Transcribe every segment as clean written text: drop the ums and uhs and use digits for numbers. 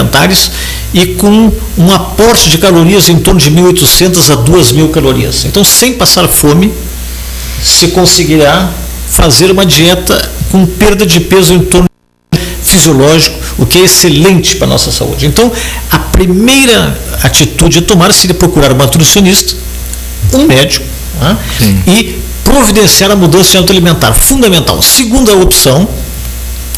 alimentares e com um aporte de calorias em torno de 1.800 a 2.000 calorias. Então, sem passar fome, se conseguirá fazer uma dieta com perda de peso em torno fisiológico, o que é excelente para a nossa saúde. Então, a primeira atitude a tomar seria procurar um nutricionista, um médico, né, e providenciar a mudança de hábito alimentar, fundamental. Segunda opção,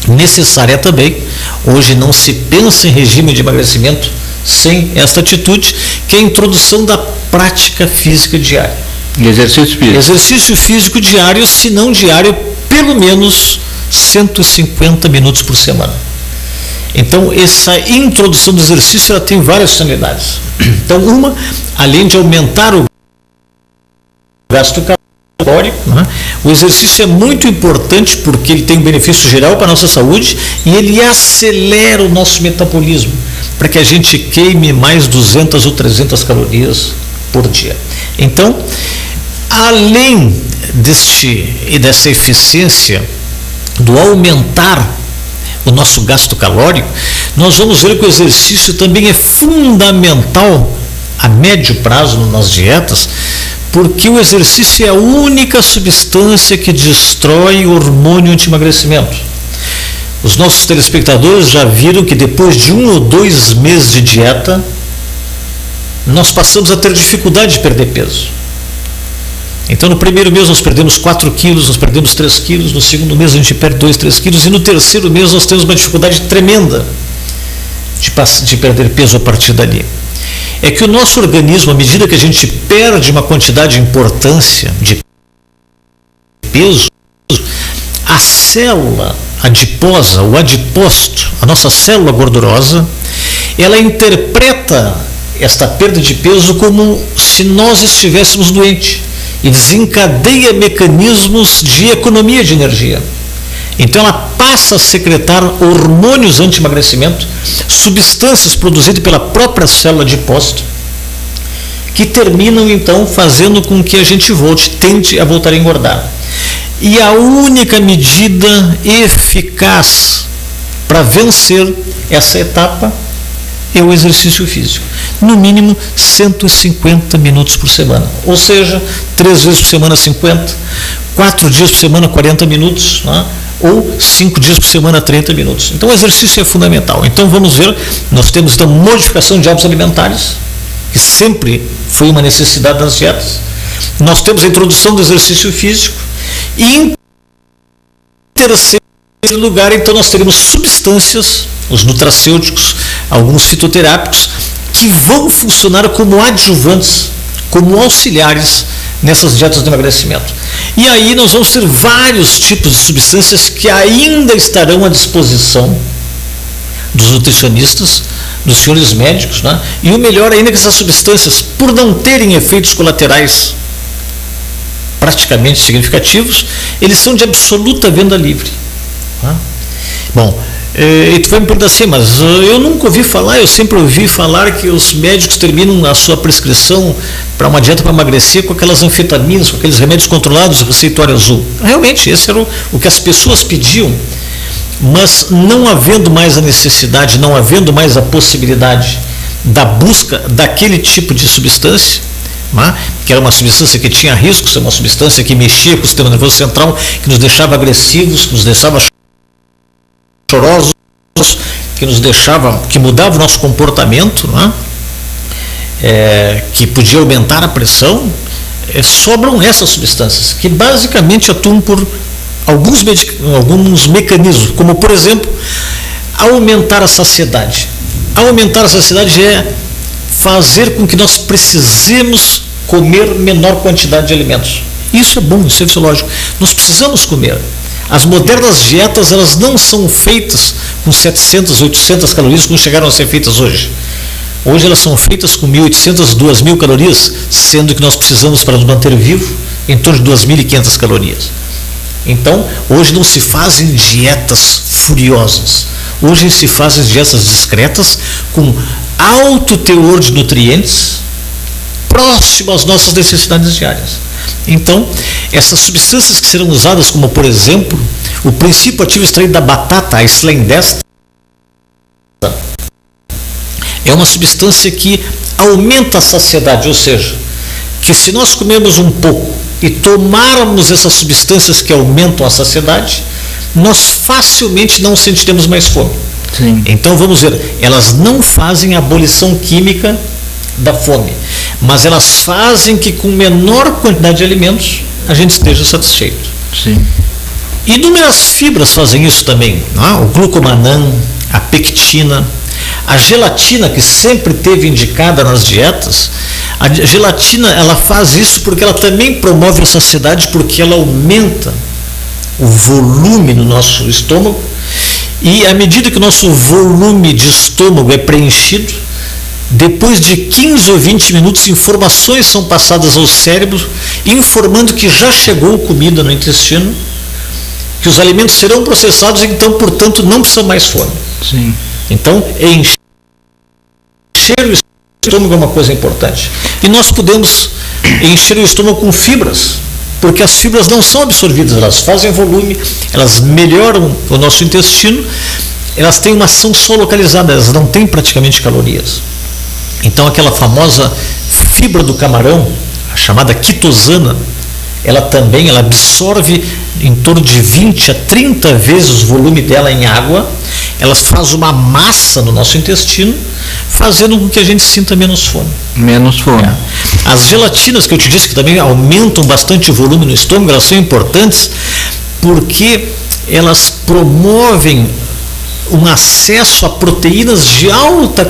necessária também, hoje não se pensa em regime de emagrecimento sem esta atitude, que é a introdução da prática física diária. Exercício físico. Exercício físico diário, se não diário, pelo menos 150 minutos por semana. Então, essa introdução do exercício, ela tem várias finalidades. Então, uma, além de aumentar o gasto calórico, né, o exercício é muito importante porque ele tem um benefício geral para a nossa saúde e ele acelera o nosso metabolismo, para que a gente queime mais 200 ou 300 calorias por dia. Então, além dessa eficiência do aumentar o nosso gasto calórico, nós vamos ver que o exercício também é fundamental a médio prazo nas dietas, porque o exercício é a única substância que destrói o hormônio anti-emagrecimento. Os nossos telespectadores já viram que depois de 1 ou 2 meses de dieta, nós passamos a ter dificuldade de perder peso. Então, no primeiro mês nós perdemos 4 quilos, nós perdemos 3 quilos, no segundo mês a gente perde 2, 3 quilos, e no terceiro mês nós temos uma dificuldade tremenda de perder peso a partir dali. É que o nosso organismo, à medida que a gente perde uma quantidade de importância de peso, a célula adiposa, o adipócito, a nossa célula gordurosa, ela interpreta esta perda de peso como se nós estivéssemos doentes e desencadeia mecanismos de economia de energia. Então ela passa a secretar hormônios anti-emagrecimento, substâncias produzidas pela própria célula adipócito, que terminam então fazendo com que a gente tende a voltar a engordar. E a única medida eficaz para vencer essa etapa é o exercício físico. No mínimo 150 minutos por semana. Ou seja, 3 vezes por semana 50, 4 dias por semana 40 minutos, né? Ou 5 dias por semana 30 minutos. Então o exercício é fundamental. Então vamos ver, nós temos então modificação de hábitos alimentares, que sempre foi uma necessidade das dietas. Nós temos a introdução do exercício físico e em terceiro lugar, então nós teremos substâncias, os nutracêuticos, alguns fitoterápicos, que vão funcionar como adjuvantes, como auxiliares nessas dietas de emagrecimento. E aí nós vamos ter vários tipos de substâncias que ainda estarão à disposição dos nutricionistas, dos senhores médicos, né? E o melhor ainda é que essas substâncias, por não terem efeitos colaterais praticamente significativos, eles são de absoluta venda livre. Tá? Bom, e tu vai me perguntar assim, mas eu nunca ouvi falar, eu sempre ouvi falar que os médicos terminam a sua prescrição para uma dieta para emagrecer com aquelas anfetaminas, com aqueles remédios controlados, receituário azul. Realmente, esse era o que as pessoas pediam, mas não havendo mais a necessidade, não havendo mais a possibilidade da busca daquele tipo de substância, que era uma substância que tinha riscos, uma substância que mexia com o sistema nervoso central, que nos deixava agressivos, que nos deixava chorosos, que mudava o nosso comportamento, que podia aumentar a pressão, sobram essas substâncias, que basicamente atuam por alguns mecanismos, como por exemplo, aumentar a saciedade. Aumentar a saciedade é fazer com que nós precisemos comer menor quantidade de alimentos. Isso é bom, isso é fisiológico. Nós precisamos comer. As modernas dietas, elas não são feitas com 700, 800 calorias como chegaram a ser feitas hoje. Hoje elas são feitas com 1.800, 2.000 calorias, sendo que nós precisamos, para nos manter vivo, em torno de 2.500 calorias. Então, hoje não se fazem dietas furiosas. Hoje se fazem dietas discretas, com alto teor de nutrientes, próximo às nossas necessidades diárias. Então, essas substâncias que serão usadas, como por exemplo, o princípio ativo extraído da batata, a slendestra, é uma substância que aumenta a saciedade, ou seja, que se nós comermos um pouco e tomarmos essas substâncias que aumentam a saciedade, nós facilmente não sentiremos mais fome. Sim. Então vamos ver, elas não fazem a abolição química da fome, mas elas fazem que com menor quantidade de alimentos a gente esteja satisfeito. Sim. Inúmeras fibras fazem isso também, não é? O glucomannan, a pectina, a gelatina, que sempre teve indicada nas dietas. A gelatina, ela faz isso porque ela também promove a saciedade, porque ela aumenta o volume no nosso estômago, e à medida que o nosso volume de estômago é preenchido, depois de 15 ou 20 minutos, informações são passadas ao cérebro, informando que já chegou comida no intestino, que os alimentos serão processados, e então, portanto, não precisa mais fome. Sim. Então, encher o estômago é uma coisa importante. E nós podemos encher o estômago com fibras, porque as fibras não são absorvidas, elas fazem volume, elas melhoram o nosso intestino, elas têm uma ação só localizada, elas não têm praticamente calorias. Então aquela famosa fibra do camarão, a chamada quitosana, ela absorve em torno de 20 a 30 vezes o volume dela em água, ela faz uma massa no nosso intestino, fazendo com que a gente sinta menos fome. Menos fome. As gelatinas, que eu te disse que também aumentam bastante o volume no estômago, elas são importantes porque elas promovem um acesso a proteínas de alta